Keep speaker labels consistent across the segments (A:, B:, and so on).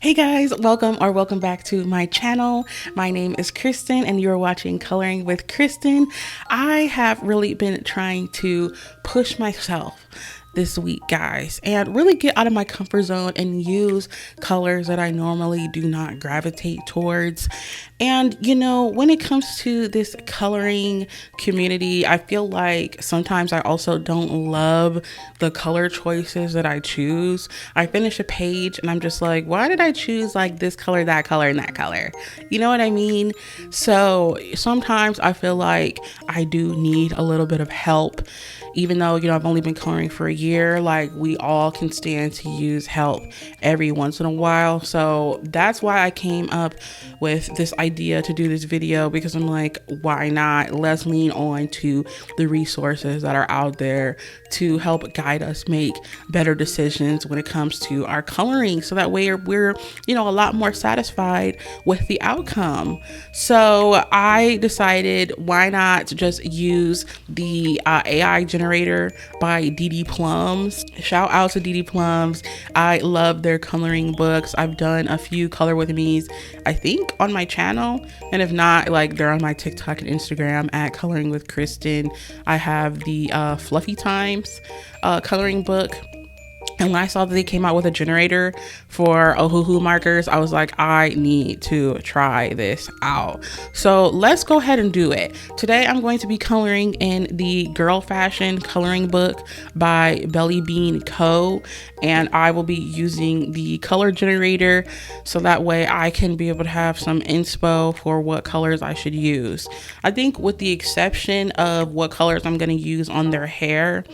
A: Hey guys, welcome back to my channel. My name is Kristen and you're watching Coloring with Kristen. I have really been trying to push myself this week, guys, and really get out of my comfort zone and use colors that I normally do not gravitate towards. And you know, when it comes to this coloring community, I feel like sometimes I also don't love the color choices that I choose. I finish a page and I'm just like, why did I choose like this color, that color, and that color? You know what I mean? So sometimes I feel like I do need a little bit of help. Even though, you know, I've only been coloring for a year, like we all can stand to use help every once in a while. So that's why I came up with this idea to do this video, because I'm like, why not? Let's lean on to the resources that are out there to help guide us make better decisions when it comes to our coloring. So that way we're, you know, a lot more satisfied with the outcome. So I decided, why not just use the AI generator by Didi Plums. Shout out to Didi Plums. I love their coloring books. I've done a few color with me's, I think, on my channel, and if not, like, they're on my TikTok and Instagram at Coloring with Kristen. I have the Fluffy Times coloring book. And when I saw that they came out with a generator for Ohuhu markers, I was like, I need to try this out. So let's go ahead and do it. Today, I'm going to be coloring in the Girl Fashion coloring book by Belly Bean Co. And I will be using the color generator so that way I can be able to have some inspo for what colors I should use. I think with the exception of what colors I'm going to use on their hair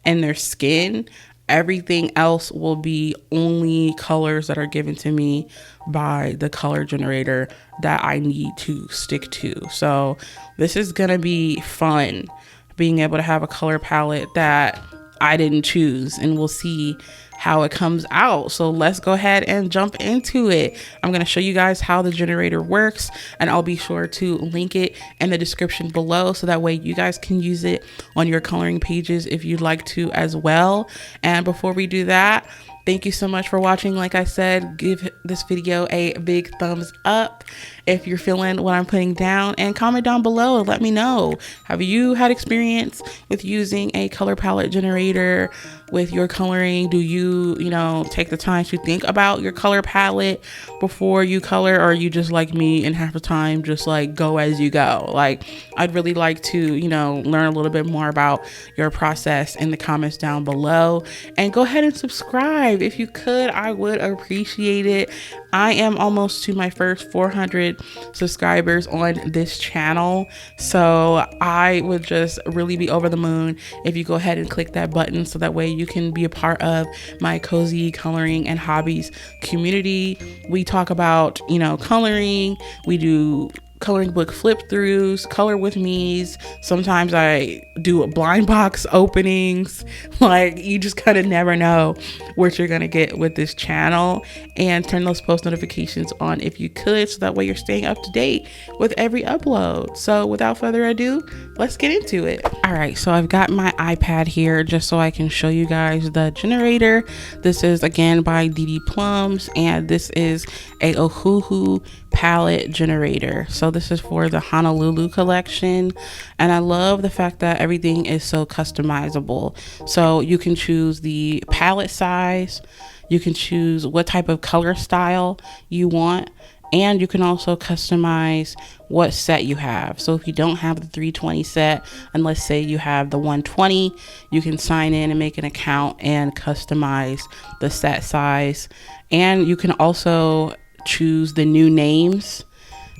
A: and their skin, everything else will be only colors that are given to me by the color generator that I need to stick to. So this is gonna be fun, being able to have a color palette that I didn't choose, and we'll see how it comes out. So let's go ahead and jump into it. I'm going to show you guys how the generator works, and I'll be sure to link it in the description below so that way you guys can use it on your coloring pages if you'd like to as well. And before we do that, thank you so much for watching. Like I said, give this video a big thumbs up if you're feeling what I'm putting down, and comment down below and let me know, have you had experience with using a color palette generator with your coloring? Do you know, take the time to think about your color palette before you color, or are you just like me and half the time just like go as you go? Like, I'd really like to, you know, learn a little bit more about your process in the comments down below, and go ahead and subscribe if you could. I would appreciate it. I am almost to my first 400 subscribers on this channel, so I would just really be over the moon if you go ahead and click that button so that way you can be a part of my cozy coloring and hobbies community. We talk about, you know, coloring, we do coloring book flip throughs, color with me's. Sometimes I do blind box openings. Like, you just kind of never know what you're gonna get with this channel. And turn those post notifications on if you could, so that way you're staying up to date with every upload. So without further ado, let's get into it. All right, so I've got my iPad here just so I can show you guys the generator. This is again by Didi Plums, and this is a Ohuhu Palette Generator. So this is for the Honolulu collection, and I love the fact that everything is so customizable. So you can choose the palette size, you can choose what type of color style you want, and you can also customize what set you have. So if you don't have the 320 set, and let's say you have the 120, you can sign in and make an account and customize the set size. And you can also choose the new names,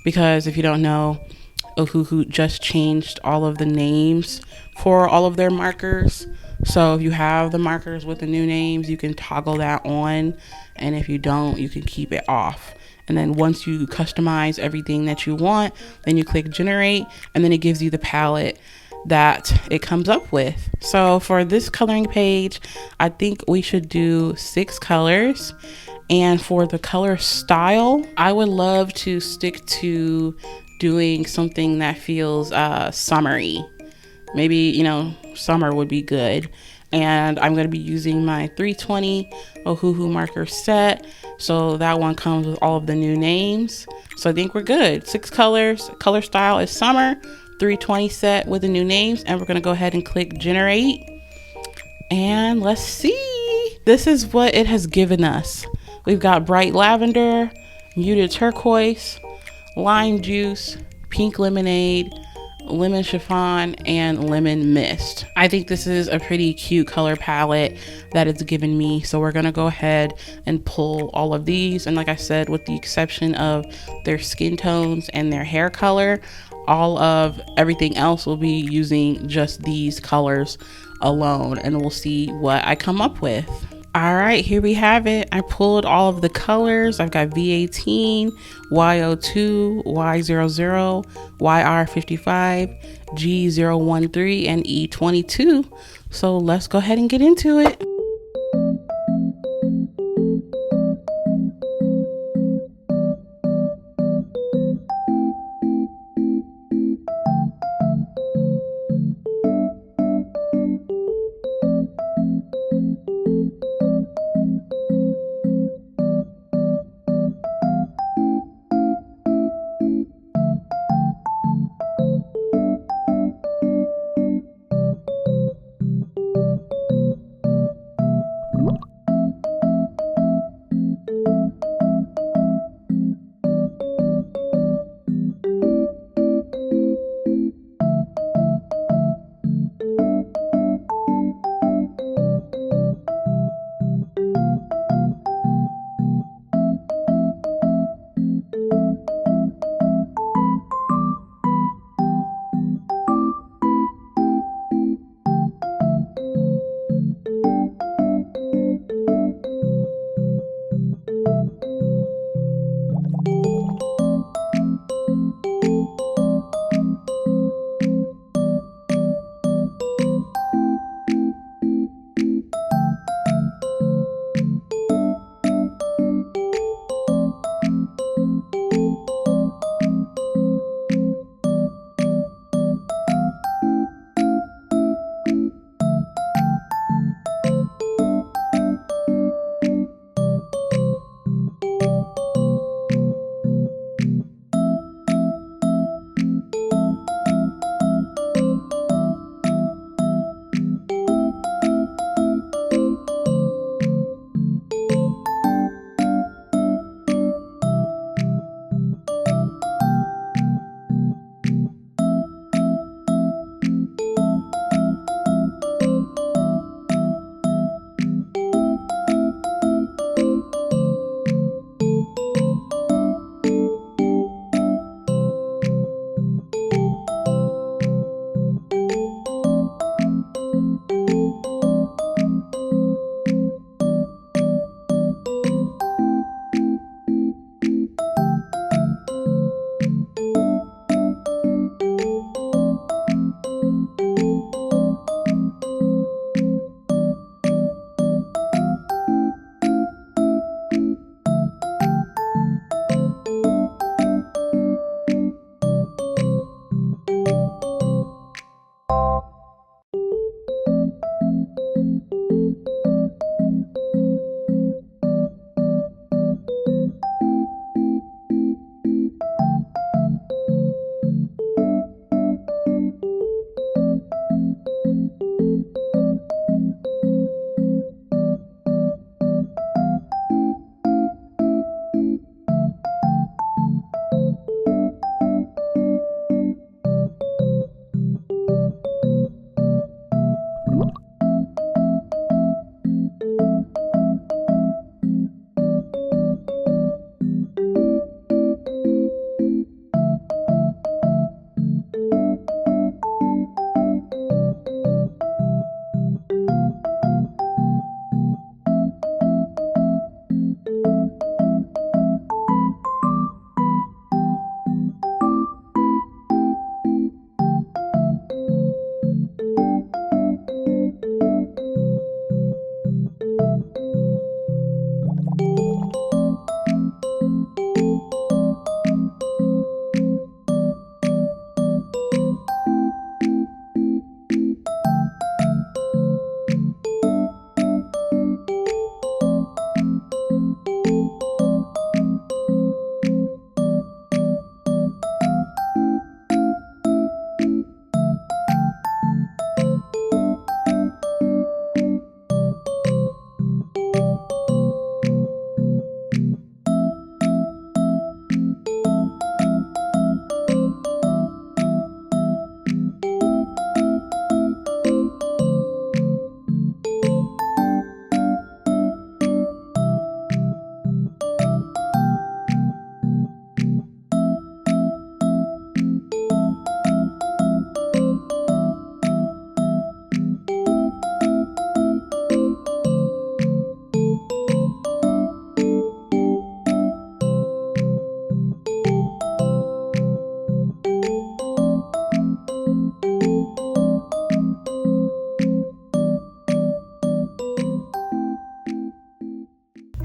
A: because if you don't know, Ohuhu just changed all of the names for all of their markers. So if you have the markers with the new names, you can toggle that on, and if you don't, you can keep it off. And then once you customize everything that you want, then you click generate, and then it gives you the palette that it comes up with. So for this coloring page, I think we should do 6 colors. And for the color style, I would love to stick to doing something that feels summery. Maybe, you know, summer would be good. And I'm going to be using my 320 Ohuhu marker set. So that one comes with all of the new names. So I think we're good. 6 colors. Color style is summer. 320 set with the new names. And we're going to go ahead and click generate. And let's see. This is what it has given us. We've got bright lavender, muted turquoise, lime juice, pink lemonade, lemon chiffon, and lemon mist. I think this is a pretty cute color palette that it's given me. So we're gonna go ahead and pull all of these. And like I said, with the exception of their skin tones and their hair color, all of everything else will be using just these colors alone, and we'll see what I come up with. All right, here we have it. I pulled all of the colors. I've got V18, Y02, Y00, YR55, G013, and E22. So let's go ahead and get into it.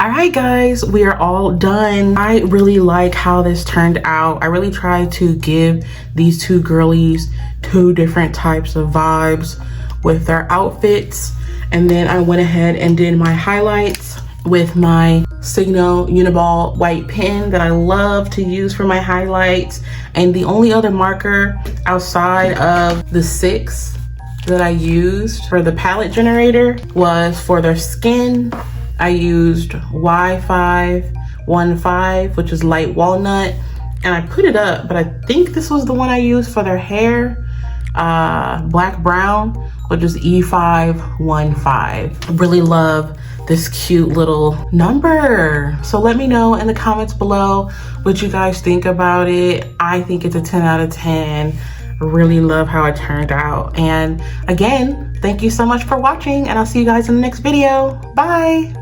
A: All right, guys, we are all done. I really like how this turned out. I really tried to give these two girlies two different types of vibes with their outfits. And then I went ahead and did my highlights with my Signo Uniball white pen that I love to use for my highlights. And the only other marker outside of the 6 that I used for the palette generator was for their skin. I used Y515, which is light walnut, and I put it up, but I think this was the one I used for their hair, black brown, which is E515. Really love this cute little number. So let me know in the comments below what you guys think about it. I think it's a 10 out of 10. Really love how it turned out. And again, thank you so much for watching, and I'll see you guys in the next video. Bye.